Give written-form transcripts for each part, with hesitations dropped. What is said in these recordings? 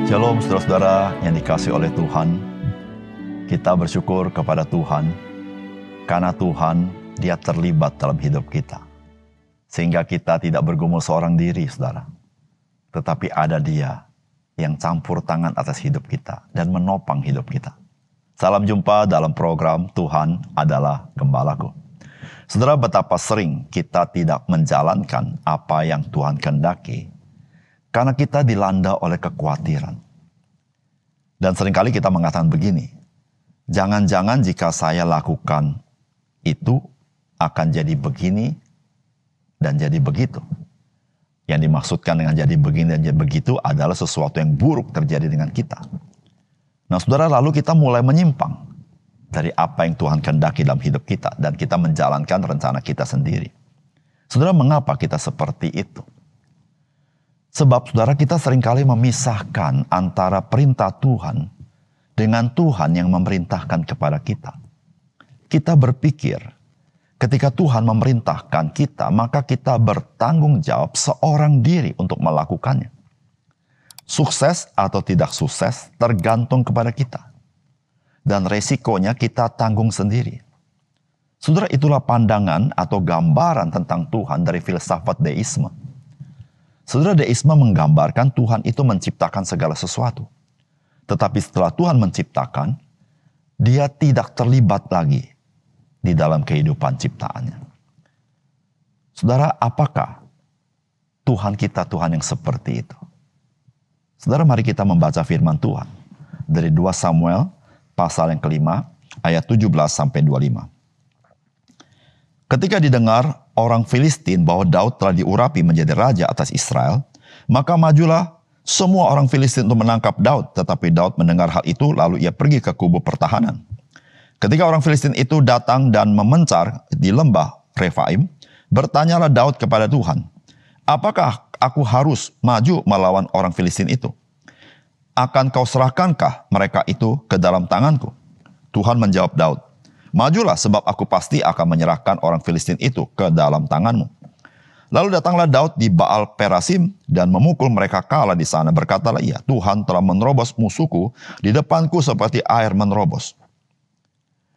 Shalom saudara-saudara yang dikasihi oleh Tuhan. Kita bersyukur kepada Tuhan karena Tuhan Dia terlibat dalam hidup kita. Sehingga kita tidak bergumul seorang diri, saudara. Tetapi ada Dia yang campur tangan atas hidup kita dan menopang hidup kita. Salam jumpa dalam program Tuhan adalah Gembalaku. Saudara, betapa sering kita tidak menjalankan apa yang Tuhan kehendaki karena kita dilanda oleh kekhawatiran. Dan seringkali kita mengatakan begini, jangan-jangan jika saya lakukan itu akan jadi begini dan jadi begitu. Yang dimaksudkan dengan jadi begini dan jadi begitu adalah sesuatu yang buruk terjadi dengan kita. Nah saudara, lalu kita mulai menyimpang dari apa yang Tuhan kehendaki dalam hidup kita dan kita menjalankan rencana kita sendiri. Saudara, mengapa kita seperti itu? Sebab saudara, kita seringkali memisahkan antara perintah Tuhan dengan Tuhan yang memerintahkan kepada kita. Kita berpikir ketika Tuhan memerintahkan kita, maka kita bertanggung jawab seorang diri untuk melakukannya. Sukses atau tidak sukses tergantung kepada kita. Dan resikonya kita tanggung sendiri. Saudara, itulah pandangan atau gambaran tentang Tuhan dari filsafat deisme. Saudara, deisme menggambarkan Tuhan itu menciptakan segala sesuatu. Tetapi setelah Tuhan menciptakan, Dia tidak terlibat lagi di dalam kehidupan ciptaannya. Saudara, apakah Tuhan kita Tuhan yang seperti itu? Saudara, mari kita membaca firman Tuhan dari 2 Samuel pasal yang kelima ayat 17-25. Ketika didengar orang Filistin bahwa Daud telah diurapi menjadi raja atas Israel, maka majulah semua orang Filistin untuk menangkap Daud. Tetapi Daud mendengar hal itu, lalu ia pergi ke kubu pertahanan. Ketika orang Filistin itu datang dan memencar di lembah Refaim, bertanyalah Daud kepada Tuhan, apakah aku harus maju melawan orang Filistin itu? Akan kau serahkankah mereka itu ke dalam tanganku? Tuhan menjawab Daud, majulah, sebab aku pasti akan menyerahkan orang Filistin itu ke dalam tanganmu. Lalu datanglah Daud di Baal Perasim dan memukul mereka kalah di sana. Berkatalah ia, Tuhan telah menerobos musuhku di depanku seperti air menerobos.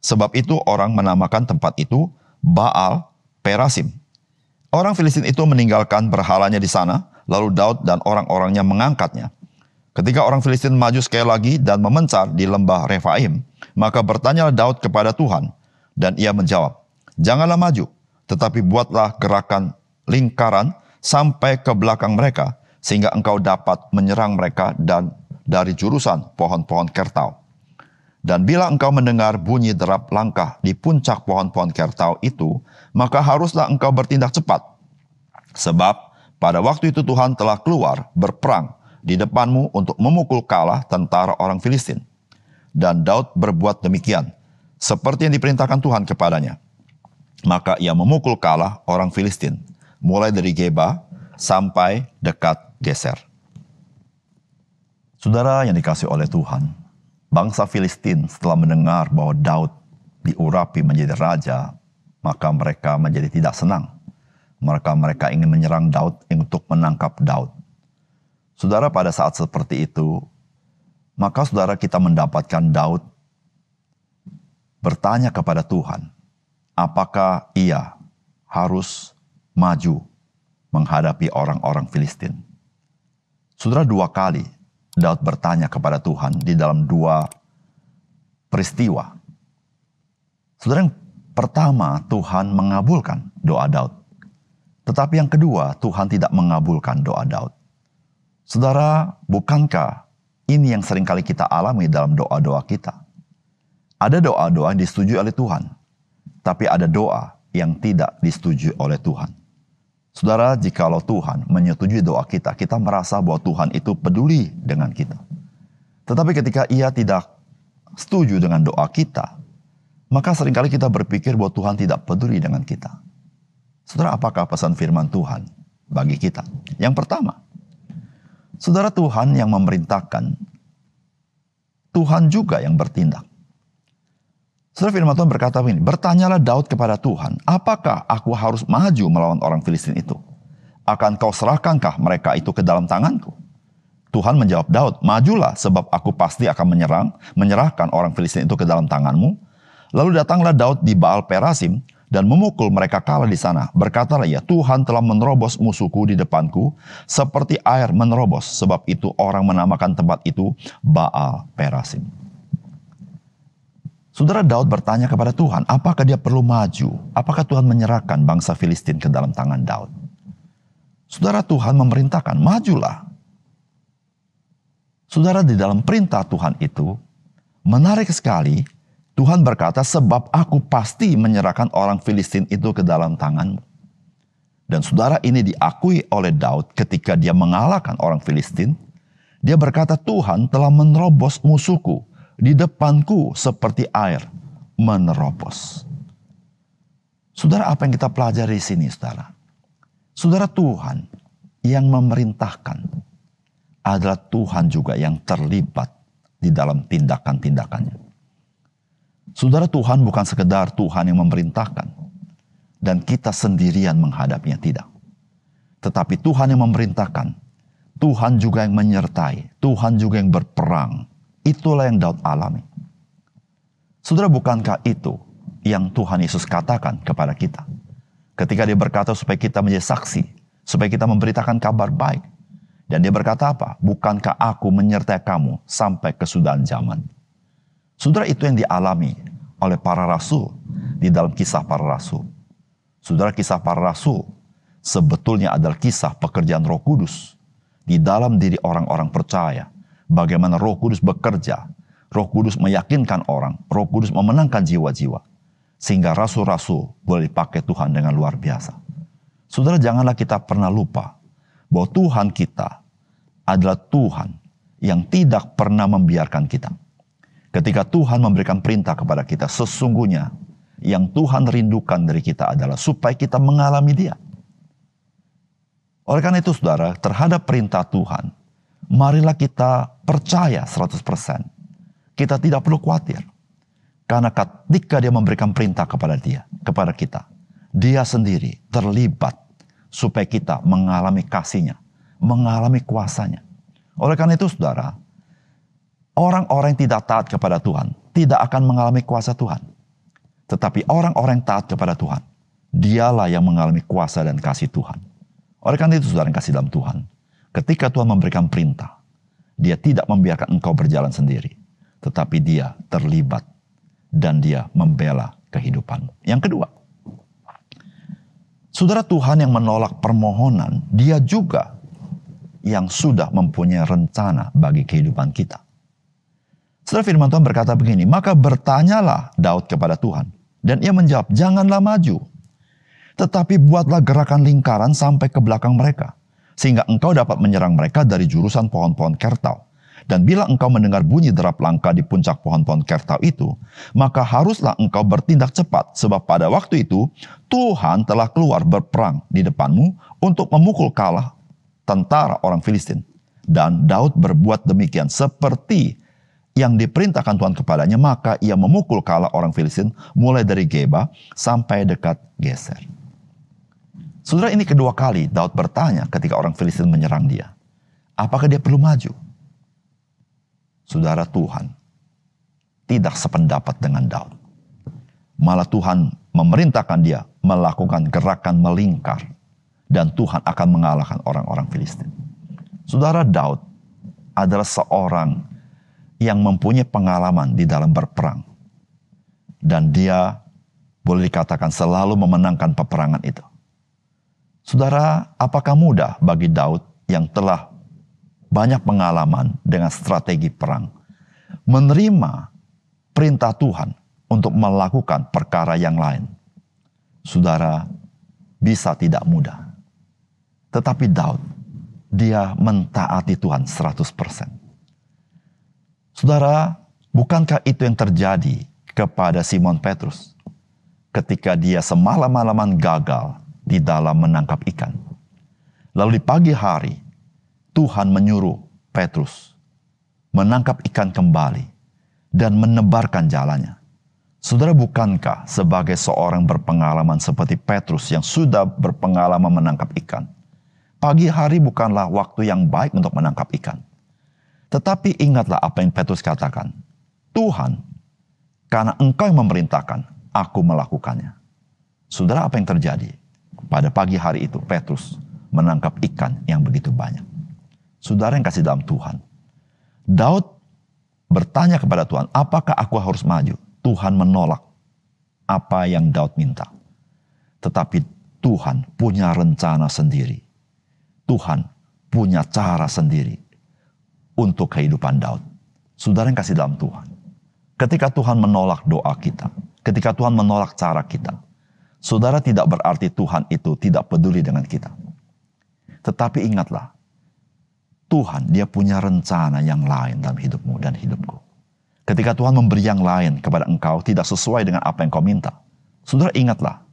Sebab itu orang menamakan tempat itu Baal Perasim. Orang Filistin itu meninggalkan berhalanya di sana, lalu Daud dan orang-orangnya mengangkatnya. Ketika orang Filistin maju sekali lagi dan memencar di lembah Refaim, maka bertanyalah Daud kepada Tuhan, dan ia menjawab, janganlah maju, tetapi buatlah gerakan lingkaran sampai ke belakang mereka, sehingga engkau dapat menyerang mereka dan dari jurusan pohon-pohon kertau. Dan bila engkau mendengar bunyi derap langkah di puncak pohon-pohon kertau itu, maka haruslah engkau bertindak cepat. Sebab pada waktu itu Tuhan telah keluar berperang di depanmu untuk memukul kalah tentara orang Filistin. Dan Daud berbuat demikian, seperti yang diperintahkan Tuhan kepadanya. Maka ia memukul kalah orang Filistin, mulai dari Geba sampai dekat Geser. Saudara yang dikasihi oleh Tuhan, bangsa Filistin setelah mendengar bahwa Daud diurapi menjadi raja, maka mereka menjadi tidak senang. Mereka ingin menyerang Daud untuk menangkap Daud. Saudara, pada saat seperti itu, maka saudara kita mendapatkan Daud bertanya kepada Tuhan, apakah ia harus maju menghadapi orang-orang Filistin? Saudara, 2 kali Daud bertanya kepada Tuhan di dalam 2 peristiwa. Saudara, yang pertama Tuhan mengabulkan doa Daud. Tetapi yang kedua Tuhan tidak mengabulkan doa Daud. Saudara, bukankah ini yang seringkali kita alami dalam doa-doa kita? Ada doa-doa yang disetujui oleh Tuhan, tapi ada doa yang tidak disetujui oleh Tuhan. Saudara, jikalau Tuhan menyetujui doa kita, kita merasa bahwa Tuhan itu peduli dengan kita. Tetapi ketika Ia tidak setuju dengan doa kita, maka seringkali kita berpikir bahwa Tuhan tidak peduli dengan kita. Saudara, apakah pesan firman Tuhan bagi kita? Yang pertama, saudara, Tuhan yang memerintahkan, Tuhan juga yang bertindak. Saudara, firman Tuhan berkata begini, bertanyalah Daud kepada Tuhan, apakah aku harus maju melawan orang Filistin itu? Akan kau serahkankah mereka itu ke dalam tanganku? Tuhan menjawab Daud, majulah sebab aku pasti akan menyerahkan orang Filistin itu ke dalam tanganmu. Lalu datanglah Daud di Baal Perasim dan memukul mereka kalah di sana. Berkatalah ia, Tuhan telah menerobos musuhku di depanku seperti air menerobos. Sebab itu orang menamakan tempat itu Baal Perasim. Saudara, Daud bertanya kepada Tuhan, apakah dia perlu maju? Apakah Tuhan menyerahkan bangsa Filistin ke dalam tangan Daud? Saudara, Tuhan memerintahkan, majulah. Saudara, di dalam perintah Tuhan itu, menarik sekali, Tuhan berkata, sebab aku pasti menyerahkan orang Filistin itu ke dalam tanganmu. Dan saudara, ini diakui oleh Daud ketika dia mengalahkan orang Filistin. Dia berkata, Tuhan telah menerobos musuhku di depanku seperti air menerobos. Saudara, apa yang kita pelajari di sini, saudara? Saudara, Tuhan yang memerintahkan adalah Tuhan juga yang terlibat di dalam tindakan-tindakannya. Saudara, Tuhan bukan sekedar Tuhan yang memerintahkan dan kita sendirian menghadapinya, tidak. Tetapi Tuhan yang memerintahkan, Tuhan juga yang menyertai, Tuhan juga yang berperang. Itulah yang Daud alami. Saudara, bukankah itu yang Tuhan Yesus katakan kepada kita? Ketika dia berkata supaya kita menjadi saksi, supaya kita memberitakan kabar baik. Dan dia berkata apa? Bukankah aku menyertai kamu sampai kesudahan zaman? Saudara, itu yang dialami oleh para rasul di dalam kisah para rasul. Saudara, kisah para rasul sebetulnya adalah kisah pekerjaan Roh Kudus di dalam diri orang-orang percaya. Bagaimana Roh Kudus bekerja, Roh Kudus meyakinkan orang, Roh Kudus memenangkan jiwa-jiwa. Sehingga rasul-rasul boleh dipakai Tuhan dengan luar biasa. Saudara, janganlah kita pernah lupa bahwa Tuhan kita adalah Tuhan yang tidak pernah membiarkan kita. Ketika Tuhan memberikan perintah kepada kita, sesungguhnya yang Tuhan rindukan dari kita adalah supaya kita mengalami Dia. Oleh karena itu, saudara, terhadap perintah Tuhan, marilah kita percaya 100%. Kita tidak perlu khawatir. Karena ketika dia memberikan perintah kepada kita, dia sendiri terlibat supaya kita mengalami kasih-Nya, mengalami kuasa-Nya. Oleh karena itu, saudara, orang-orang yang tidak taat kepada Tuhan tidak akan mengalami kuasa Tuhan. Tetapi orang-orang yang taat kepada Tuhan, dialah yang mengalami kuasa dan kasih Tuhan. Oleh karena itu, saudara yang kasih dalam Tuhan, ketika Tuhan memberikan perintah, dia tidak membiarkan engkau berjalan sendiri. Tetapi dia terlibat dan dia membela kehidupanmu. Yang kedua, saudara, Tuhan yang menolak permohonan, dia juga yang sudah mempunyai rencana bagi kehidupan kita. Saudara, firman Tuhan berkata begini, maka bertanyalah Daud kepada Tuhan. Dan ia menjawab, janganlah maju. Tetapi buatlah gerakan lingkaran sampai ke belakang mereka. Sehingga engkau dapat menyerang mereka dari jurusan pohon-pohon kertau. Dan bila engkau mendengar bunyi derap langkah di puncak pohon-pohon kertau itu, maka haruslah engkau bertindak cepat. Sebab pada waktu itu, Tuhan telah keluar berperang di depanmu untuk memukul kalah tentara orang Filistin. Dan Daud berbuat demikian seperti yang diperintahkan Tuhan kepadanya, maka ia memukul kalah orang Filistin mulai dari Geba sampai dekat Geser. Saudara, ini kedua kali Daud bertanya ketika orang Filistin menyerang dia. Apakah dia perlu maju? Saudara, Tuhan tidak sependapat dengan Daud. Malah Tuhan memerintahkan dia melakukan gerakan melingkar. Dan Tuhan akan mengalahkan orang-orang Filistin. Saudara, Daud adalah seorang yang mempunyai pengalaman di dalam berperang. Dan dia boleh dikatakan selalu memenangkan peperangan itu. Saudara, apakah mudah bagi Daud yang telah banyak pengalaman dengan strategi perang menerima perintah Tuhan untuk melakukan perkara yang lain? Saudara, bisa tidak mudah. Tetapi Daud, dia mentaati Tuhan 100%. Saudara, bukankah itu yang terjadi kepada Simon Petrus ketika dia semalam-malaman gagal di dalam menangkap ikan? Lalu di pagi hari, Tuhan menyuruh Petrus menangkap ikan kembali dan menebarkan jalannya. Saudara, bukankah sebagai seorang berpengalaman seperti Petrus yang sudah berpengalaman menangkap ikan, pagi hari bukanlah waktu yang baik untuk menangkap ikan. Tetapi ingatlah apa yang Petrus katakan. Tuhan, karena Engkau yang memerintahkan, aku melakukannya. Saudara, apa yang terjadi? Pada pagi hari itu Petrus menangkap ikan yang begitu banyak. Saudara yang kasih dalam Tuhan, Daud bertanya kepada Tuhan, apakah aku harus maju? Tuhan menolak apa yang Daud minta. Tetapi Tuhan punya rencana sendiri. Tuhan punya cara sendiri untuk kehidupan Daud. Saudara yang kasih dalam Tuhan, ketika Tuhan menolak doa kita, ketika Tuhan menolak cara kita, saudara, tidak berarti Tuhan itu tidak peduli dengan kita. Tetapi ingatlah, Tuhan dia punya rencana yang lain dalam hidupmu dan hidupku. Ketika Tuhan memberi yang lain kepada engkau tidak sesuai dengan apa yang kau minta, saudara ingatlah,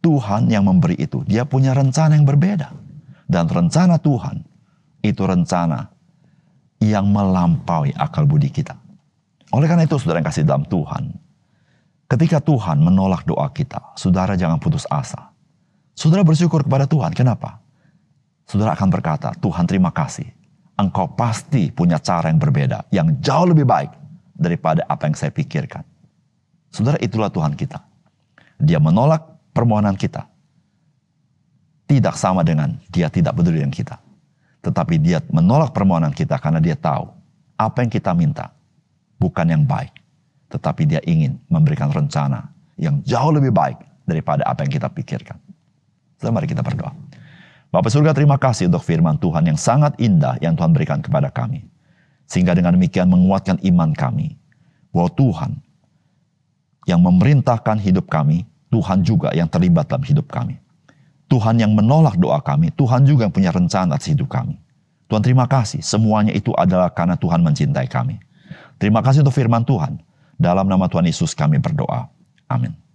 Tuhan yang memberi itu, dia punya rencana yang berbeda. Dan rencana Tuhan, itu rencana yang melampaui akal budi kita. Oleh karena itu, saudara yang kasih dalam Tuhan, ketika Tuhan menolak doa kita, saudara jangan putus asa. Saudara bersyukur kepada Tuhan, kenapa? Saudara akan berkata, Tuhan terima kasih, Engkau pasti punya cara yang berbeda, yang jauh lebih baik daripada apa yang saya pikirkan. Saudara, itulah Tuhan kita. Dia menolak permohonan kita. Tidak sama dengan dia tidak peduli dengan kita. Tetapi dia menolak permohonan kita karena dia tahu apa yang kita minta bukan yang baik. Tetapi dia ingin memberikan rencana yang jauh lebih baik daripada apa yang kita pikirkan. Mari kita berdoa. Bapa surga, terima kasih untuk firman Tuhan yang sangat indah yang Tuhan berikan kepada kami. Sehingga dengan demikian menguatkan iman kami. Bahwa Tuhan yang memerintahkan hidup kami, Tuhan juga yang terlibat dalam hidup kami. Tuhan yang menolak doa kami, Tuhan juga yang punya rencana atas hidup kami. Tuhan terima kasih, semuanya itu adalah karena Tuhan mencintai kami. Terima kasih untuk firman Tuhan. Dalam nama Tuhan Yesus kami berdoa. Amin.